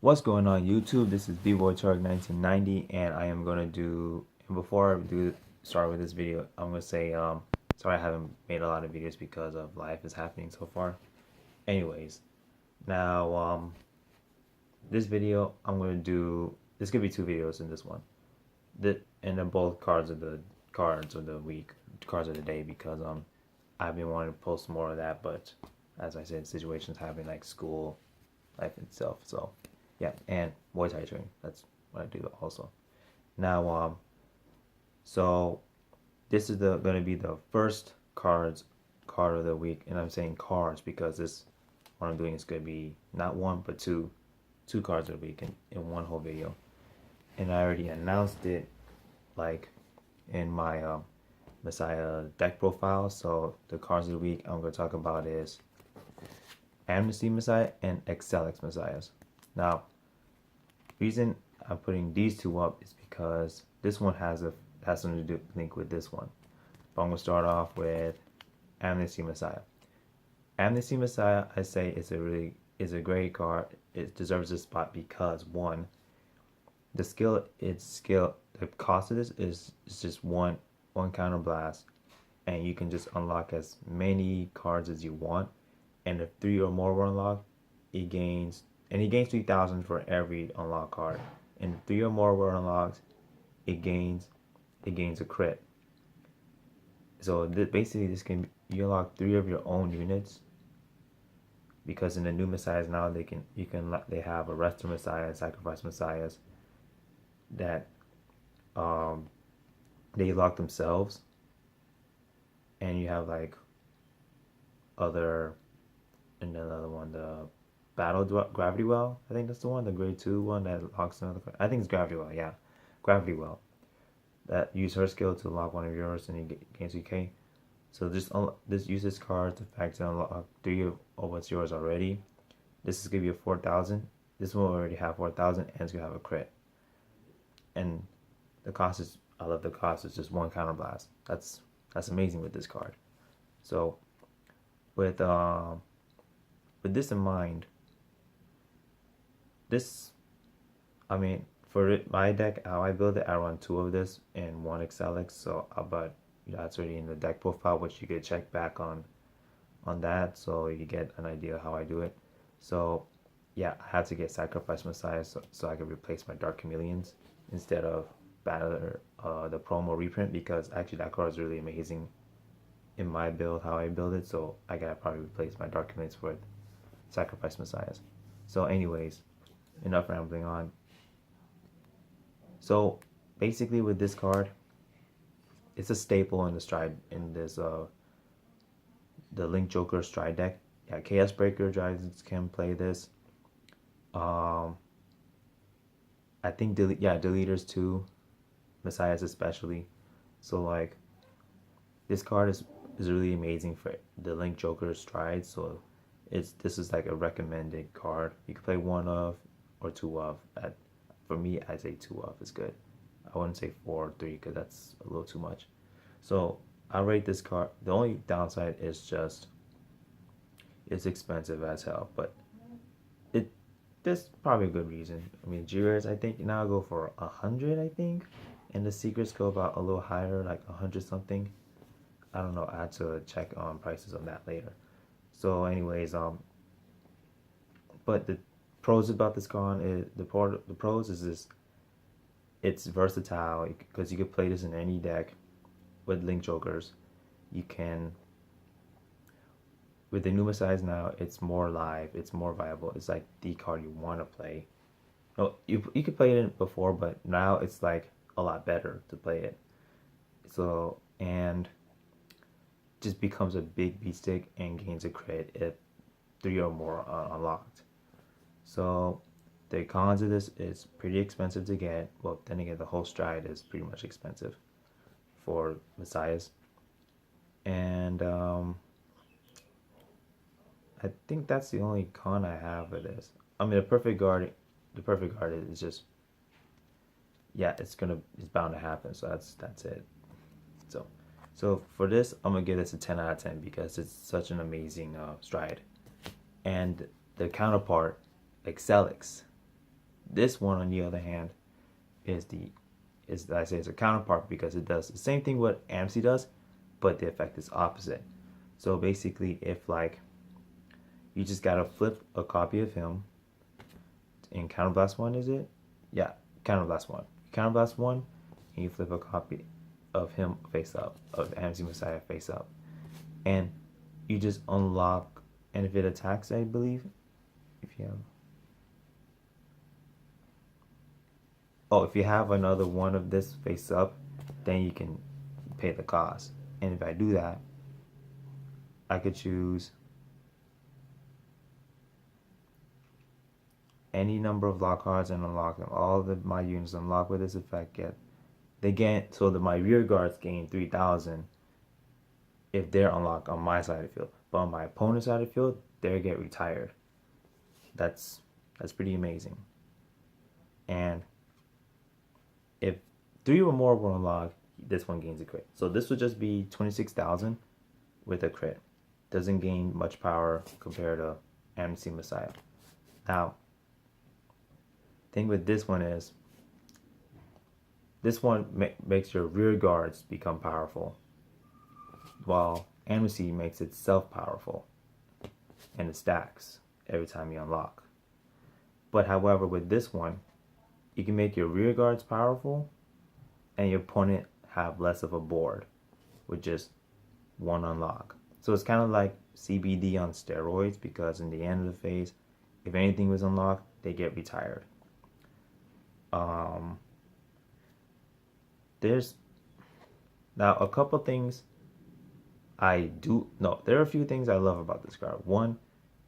What's going on YouTube? This is bboytarg1990 and I am gonna do, and before I do start with this video, I'm gonna say sorry I haven't made a lot of videos because of life is happening so far. Anyways, now this video I'm gonna do, this could be two videos in this one. And then both cards of the week, cards of the day, because I've been wanting to post more of that, but as I said, situations happen like school, life itself. So yeah, and Muay Thai training. That's what I do also. Now so this is gonna be the first card of the week, and I'm saying cards because this what I'm doing is gonna be not one but two cards of the week in one whole video. And I already announced it like in my Messiah deck profile. So the cards of the week I'm gonna talk about is Amnesty Messiah and Excelics Messiahs. Now, reason I'm putting these two up is because this one has something to do link with this one. But I'm gonna start off with Amnesty Messiah. Amnesty Messiah, I say, is a great card. It deserves this spot because one, the cost of this is just one counter blast, and you can just unlock as many cards as you want. And if 3 or more were unlocked, it gains 3,000 for every unlocked card. And if 3 or more were unlocked, it gains a crit. So basically, you unlock 3 of your own units, because in the new messiahs now they have arrestor messiah, sacrifice messiahs that they lock themselves, and you have like other, and another one, the gravity well. I think that's the one, the grade 2 one that locks another. I think it's gravity well. Yeah, gravity well. That use her skill to unlock one of yours, and you gains UK. So just use this card to fact to unlock 3 of what's yours already. This is gonna be a 4,000. This one will already have 4,000, and it's gonna have a crit. And the cost is, I love the cost. It's just one counter blast. That's amazing with this card. So with this in mind, I mean, for my deck, how I build it, I run 2 of this and 1 Excelics. So, but that's already in the deck profile, which you could check back on that, so you get an idea of how I do it. So, yeah, I had to get Sacrifice Messiah so I could replace my Dark Chameleons instead of Battler, the promo reprint, because actually that card is really amazing in my build, how I build it. So I gotta probably replace my Dark Chameleons with Sacrifice Messiahs. So, anyways, enough rambling on. So basically, with this card, it's a staple in the stride in this the Link Joker stride deck. Yeah, Chaos Breaker Dragons can play this. I think deleters too, Messiahs especially. So like, this card is really amazing for the Link Joker stride. So this is like a recommended card. You can play 1 of or 2 of. For me, I say 2 of is good. I wouldn't say 4 or 3 because that's a little too much. So I rate this card. The only downside is just it's expensive as hell, but there's probably a good reason. I mean, G-rares I think now go for 100, I think, and the secrets go about a little higher, like 100 something. I don't know. I had to check on prices on that later. So, anyways, but the pros about this card is the pros is this. It's versatile because you could play this in any deck with Link Jokers. You can, with the new size now, it's more live, it's more viable. It's like the card you want to play. No, you could play it before, but now it's like a lot better to play it. So, and just becomes a big beat stick and gains a crit if 3 or more are unlocked. So the cons of this is pretty expensive to get. Well, then again, the whole stride is pretty much expensive for Messiahs. And I think that's the only con I have with this. I mean, the perfect guard is just, yeah, it's bound to happen. So that's it. So for this, I'm gonna give this a 10 out of 10 because it's such an amazing stride. And the counterpart, Excelics, This one, on the other hand, is I say it's a counterpart because it does the same thing what Amnesty does, but the effect is opposite. So basically, if like you just gotta flip a copy of him in Counterblast 1, is it? Yeah, Counterblast 1. Counterblast 1, and you flip a copy of him face up, of Amnesty Messiah face up. And you just unlock, and if it attacks, I believe, if you have... Oh, if you have another one of this face up, then you can pay the cost. And if I do that, I could choose any number of lock cards and unlock them. All of my units unlocked with this effect so that my rear guards gain 3,000 if they're unlocked on my side of the field. But on my opponent's side of the field, they get retired. That's pretty amazing. And if 3 or more were unlocked, this one gains a crit. So this would just be 26,000 with a crit. Doesn't gain much power compared to Amnesty Messiah. Now, thing with this one is, this one makes your rear guards become powerful, while Amnesty makes itself powerful, and it stacks every time you unlock. But however, with this one, you can make your rear guards powerful, and your opponent have less of a board with just one unlock. So it's kind of like CBD on steroids, because in the end of the phase, if anything was unlocked, they get retired. There's now a couple things there are a few things I love about this card. One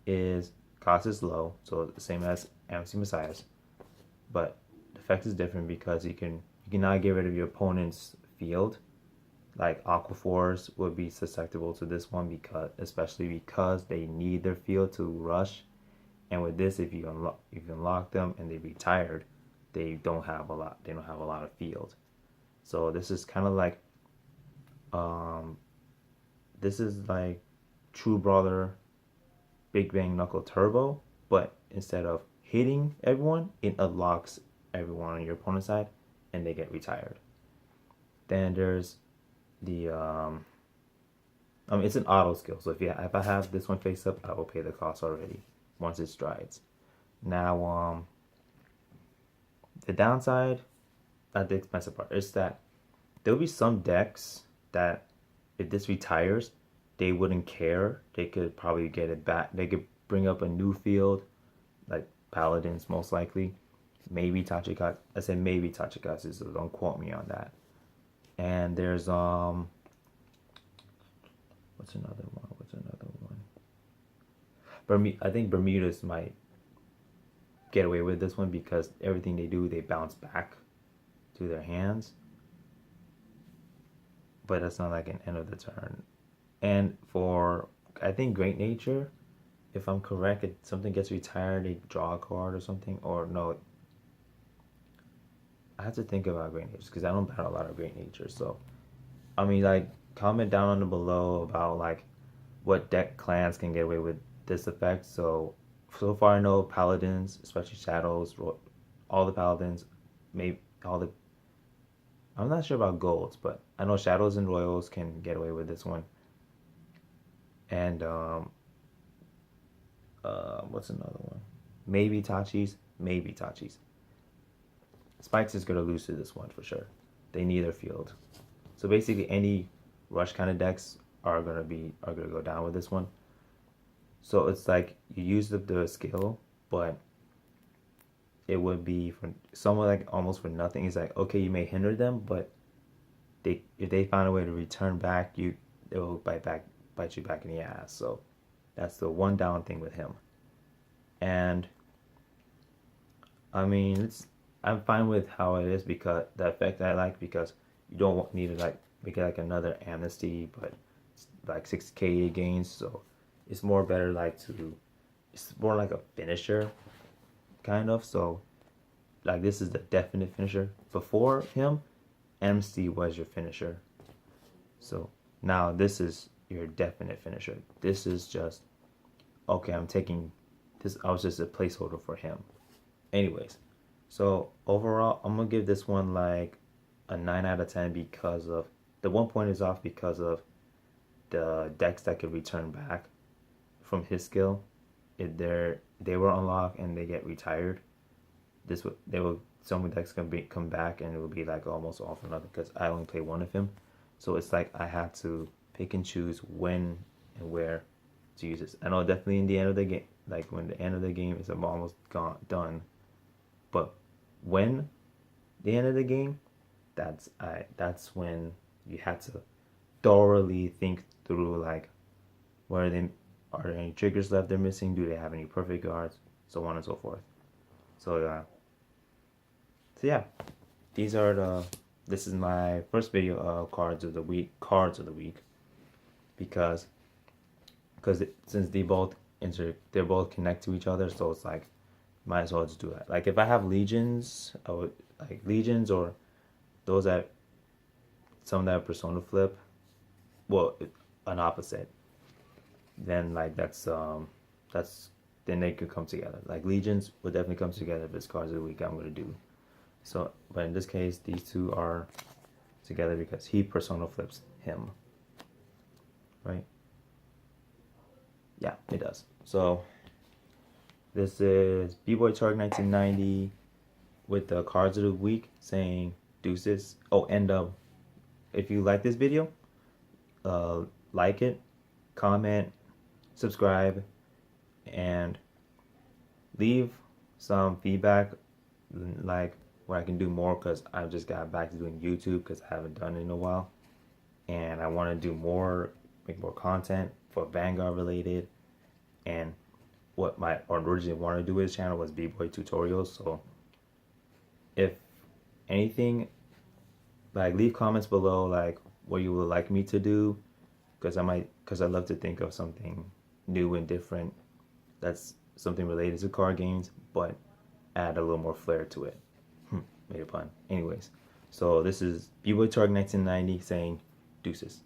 is cost is low, so the same as Amnesty Messiahs, but the effect is different because you can now get rid of your opponent's field. Like Aquaphors would be susceptible to this one, especially because they need their field to rush. And with this, if you unlock them and they retired, they don't have a lot of field. So this is kind of like True Brawler Big Bang Knuckle Turbo, but instead of hitting everyone, it unlocks everyone on your opponent's side and they get retired. Then there's the it's an auto skill, so if I have this one face up, I will pay the cost already once it strides. Now the downside, not the expensive part, is that there'll be some decks that if this retires, they wouldn't care. They could probably get it back. They could bring up a new field, like Paladins most likely. Maybe Tachikatsu. I said maybe Tachikatsu, so don't quote me on that. And there's what's another one? I think Bermudas might get away with this one because everything they do, they bounce back to their hands. But that's not like an end of the turn. And for, I think, Great Nature, if I'm correct, if something gets retired, they draw a card or something. Or no, I have to think about Great Nature because I don't battle a lot of Great Nature. So, I mean, like, comment down on the below about like what deck clans can get away with this effect. So far I know Paladins, especially Shadows, all the Paladins, maybe all the... I'm not sure about Golds, but I know Shadows and Royals can get away with this one. And what's another one? Maybe Tachis. Spikes is gonna lose to this one for sure. They need their field. So basically any rush kind of decks are gonna go down with this one. So it's like you use the skill, but it would be for someone like almost for nothing. It's like, okay, you may hinder them, but if they find a way to return back, they will bite you back in the ass. So that's the one down thing with him. And I mean, I'm fine with how it is because the effect I like, because you don't need to like make it like another Amnesty, but it's like 6k gains. So it's more better it's more like a finisher kind of. So like this is the definite finisher. Before him, Amnesty was your finisher. So now this is your definite finisher. This is just, okay, I'm taking this, I was just a placeholder for him. Anyways, So overall, I'm gonna give this one like a 9 out of 10 because of the 1 point is off because of the decks that could return back from his skill. If they were unlocked and they get retired, this would they will some decks can come back and it will be like almost all for nothing because I only play one of him. So it's like I have to pick and choose when and where to use this. I know definitely in the end of the game, like when the end of the game is almost done, but when the end of the game, that's when you have to thoroughly think through like what are there any triggers left they're missing? Do they have any perfect guards? So on and so forth. So yeah, these are this is my first video of cards of the week because since they're both connect to each other, so it's like might as well just do that. Like if I have legions, I would like legions or those that some that persona flip, well, an opposite. Then like that's then they could come together. Like legions would definitely come together if it's cards of the week I'm gonna do. So, but in this case, these two are together because he persona flips him, right? Yeah, it does. So this is B-Boy Targ 1990 with the cards of the week saying deuces. Oh, and if you like this video, like it, comment, subscribe, and leave some feedback, like what I can do more, because I've just got back to doing YouTube because I haven't done it in a while, and I want to do more, make more content for Vanguard related. And what my originally wanted to do with this channel was B-Boy tutorials. So if anything, like leave comments below like what you would like me to do, because I love to think of something new and different that's something related to card games, but add a little more flair to it. Made a pun. Anyways, so this is B-Boy Targ 1990 saying deuces.